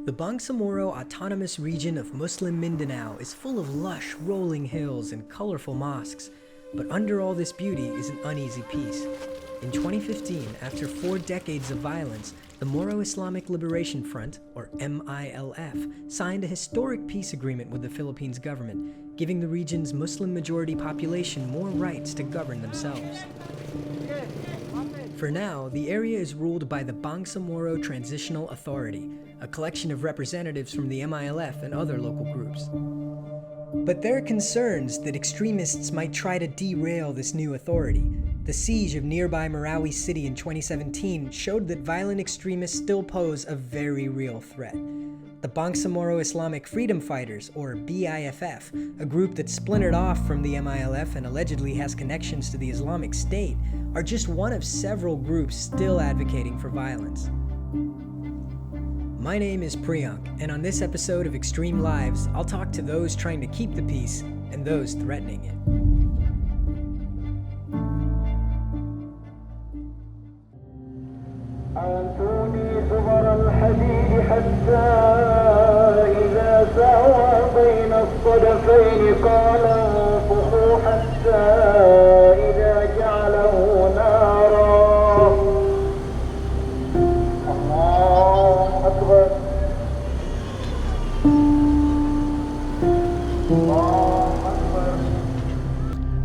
The Bangsamoro Autonomous Region of Muslim Mindanao is full of lush, rolling hills and colorful mosques, but under all this beauty is an uneasy peace. In 2015, after 4 decades of violence, the Moro Islamic Liberation Front, or MILF, signed a historic peace agreement with the Philippines government, giving the region's Muslim-majority population more rights to govern themselves. For now, the area is ruled by the Bangsamoro Transitional Authority, a collection of representatives from the MILF and other local groups. But there are concerns that extremists might try to derail this new authority. The siege of nearby Marawi City in 2017 showed that violent extremists still pose a very real threat. The Bangsamoro Islamic Freedom Fighters, or BIFF, a group that splintered off from the MILF and allegedly has connections to the Islamic State, are just one of several groups still advocating for violence. My name is Priyank, and on this episode of Extreme Lives, I'll talk to those trying to keep the peace and those threatening it.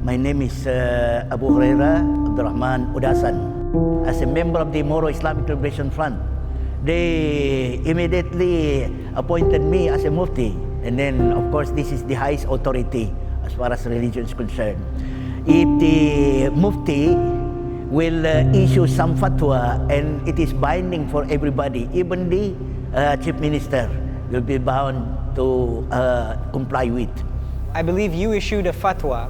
My name is Abu Hurairah Udasan. As a member of the Moro Islamic Liberation Front, they immediately appointed me as a Mufti. And then, of course, this is the highest authority as far as religion is concerned. If the Mufti will issue some fatwa and it is binding for everybody, even the Chief Minister will be bound to comply with. I believe you issued a fatwa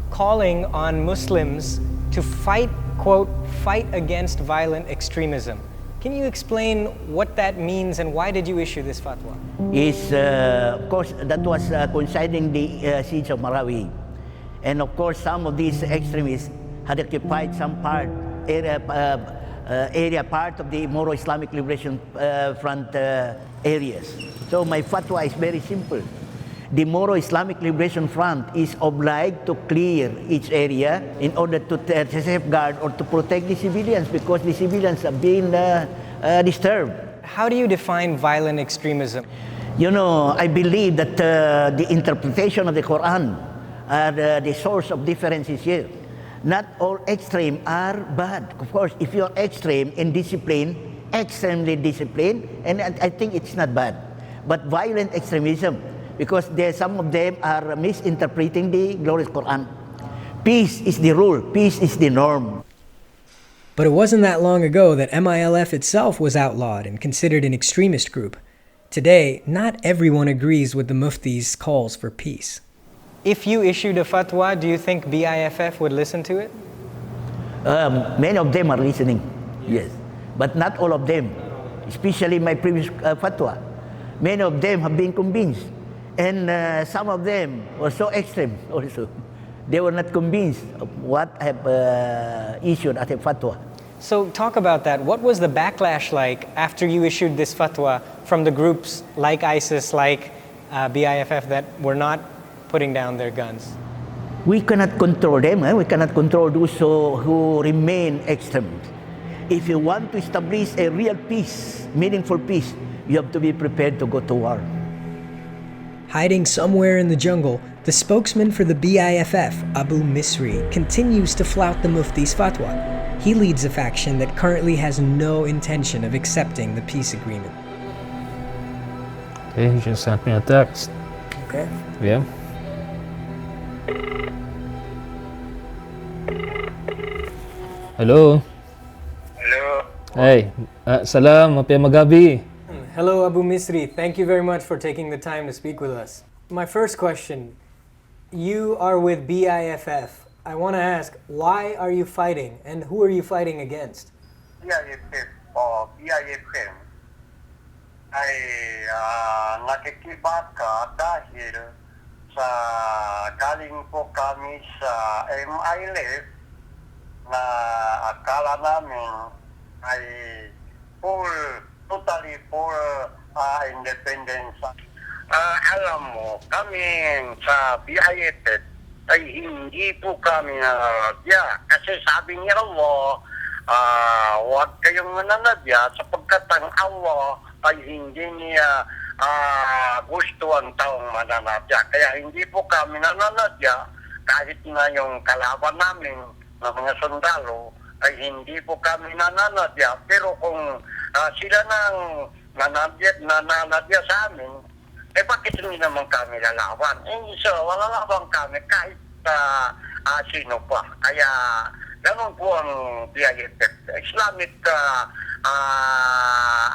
calling on Muslims to fight, quote, fight against violent extremism. Can you explain what that means and why did you issue this fatwa? Of course, that was coinciding the siege of Marawi. And of course, some of these extremists had occupied some area part of the Moro Islamic Liberation Front areas. So my fatwa is very simple. The Moro Islamic Liberation Front is obliged to clear each area in order to safeguard or to protect the civilians because the civilians are being disturbed. How do you define violent extremism? You know, I believe that the interpretation of the Quran are the source of differences here. Not all extreme are bad. Of course, if you're extreme in discipline, extremely disciplined, and I think it's not bad. But violent extremism, because some of them are misinterpreting the glorious Quran. Peace is the rule, peace is the norm. But it wasn't that long ago that MILF itself was outlawed and considered an extremist group. Today, not everyone agrees with the Mufti's calls for peace. If you issued a fatwa, do you think BIFF would listen to it? Many of them are listening, yes. But not all of them, especially my previous fatwa. Many of them have been convinced. And some of them were so extreme also. They were not convinced of what I have issued as a fatwa. So talk about that. What was the backlash like after you issued this fatwa from the groups like ISIS, like BIFF that were not putting down their guns? We cannot control them. We cannot control those who remain extreme. If you want to establish a real peace, meaningful peace, you have to be prepared to go to war. Hiding somewhere in the jungle, the spokesman for the BIFF, Abu Misri, continues to flout the Mufti's fatwa. He leads a faction that currently has no intention of accepting the peace agreement. Okay, he just sent me a text. Okay. Yeah. Hello. Hello. Hey, salam, mapya magabi. Hello, Abu Misri. Thank you very much for taking the time to speak with us. My first question, you are with BIFF. I want to ask, why are you fighting and who are you fighting against? BIFF o BIFM ay nakikibaka dahil sa galing po kami sa MILF na akala namin ay full totally for independence. Alam mo, kami sa BIFF ay hindi po kami nananadya. Kasi sabi ni Allah, huwag kayong mananadya sapagkat ang Allah ay hindi niya gusto ang taong mananadya. Kaya hindi po kami nananadya kahit na yung kalaban namin na mga sundalo ay hindi po kami nananadya. Pero kung sila nang nananadya sa amin, bakit hindi naman kami lalaban? So, lalaban kami kahit sino pa. Kaya, ganun po ang BIFF. Islamic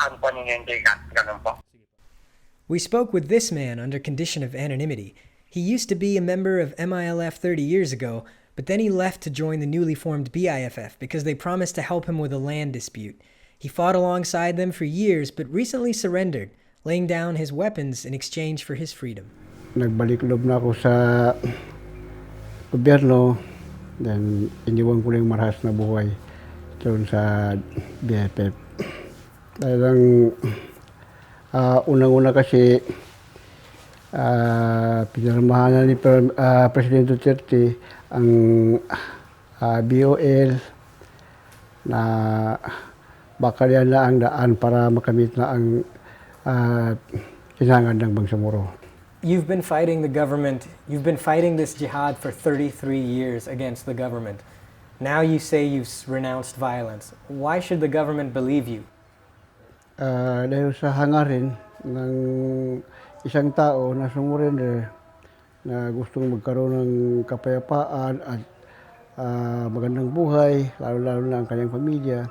ang paninindigan. Ganun po. We spoke with this man under condition of anonymity. He used to be a member of MILF 30 years ago, but then he left to join the newly formed BIFF because they promised to help him with a land dispute. He fought alongside them for years, but recently surrendered, laying down his weapons in exchange for his freedom. Nagbalik loob na ako sa gobyerno, then iniwan ko na yung marahas na buhay doon sa BIFF. Talagang unang-una kasi pinirmahan na ni President Duterte ang BOL na baka yan na ang daan para makamit na ang kinangan ng Bangsamoro. You've been fighting the government, you've been fighting this jihad for 33 years against the government. Now you say you've renounced violence. Why should the government believe you? Dahil sa hangarin ng isang tao na sumurrender na gustong magkaroon ng kapayapaan at magandang buhay, lalo-lalo na ang kanyang pamilya,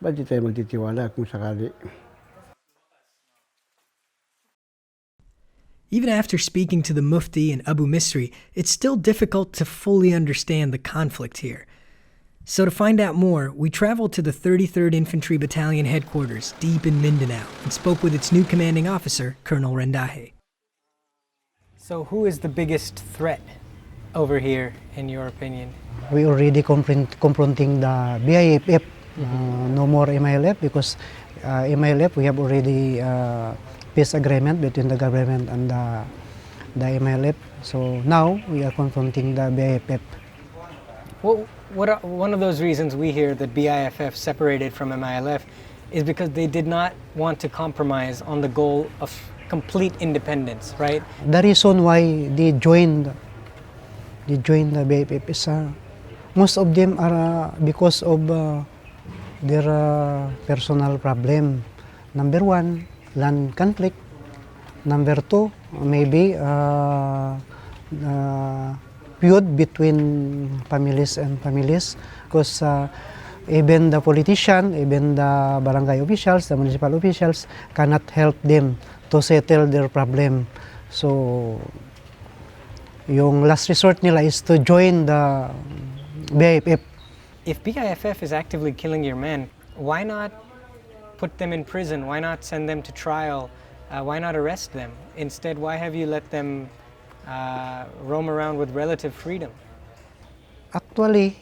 ba't di tayo magtitiwala kung sakali? Even after speaking to the Mufti and Abu Misri, it's still difficult to fully understand the conflict here. So to find out more, we traveled to the 33rd Infantry Battalion headquarters deep in Mindanao and spoke with its new commanding officer, Colonel Rendaje. So who is the biggest threat over here, in your opinion? We already confronting the BIFF, no more MILF, because MILF, we have already peace agreement between the government and the MILF. So now we are confronting the BIFF. Well, one of those reasons we hear that BIFF separated from MILF is because they did not want to compromise on the goal of complete independence, right? The reason why they joined the BIFF is most of them are because of their personal problem. Number one, land conflict. Number two, maybe feud between families and families, because even the politician, even the barangay officials, the municipal officials cannot help them to settle their problem. So, yung last resort nila is to join the BIFF. If BIFF is actively killing your men, why not put them in prison? Why not send them to trial? Why not arrest them? Instead, why have you let them roam around with relative freedom? Actually,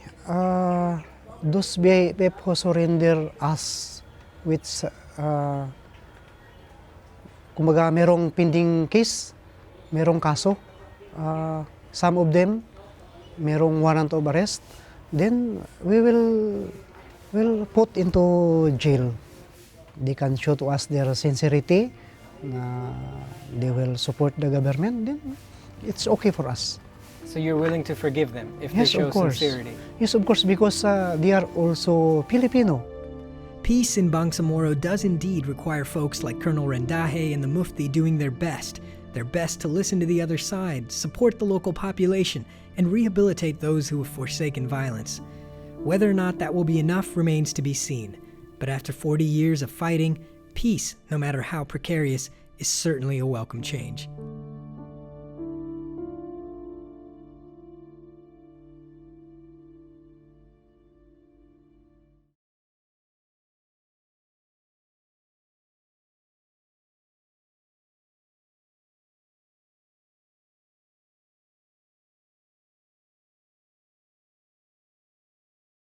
those BIFF who surrender us with kumbaga merong pending case, merong kaso, some of them merong warrant of arrest, then we will put into jail. They can show to us their sincerity, they will support the government, then it's okay for us. So you're willing to forgive them if they show sincerity? Yes, of course, because they are also Filipino. Peace in Bangsamoro does indeed require folks like Colonel Rendaje and the Mufti doing their best to listen to the other side, support the local population, and rehabilitate those who have forsaken violence. Whether or not that will be enough remains to be seen. But after 40 years of fighting, peace, no matter how precarious, is certainly a welcome change.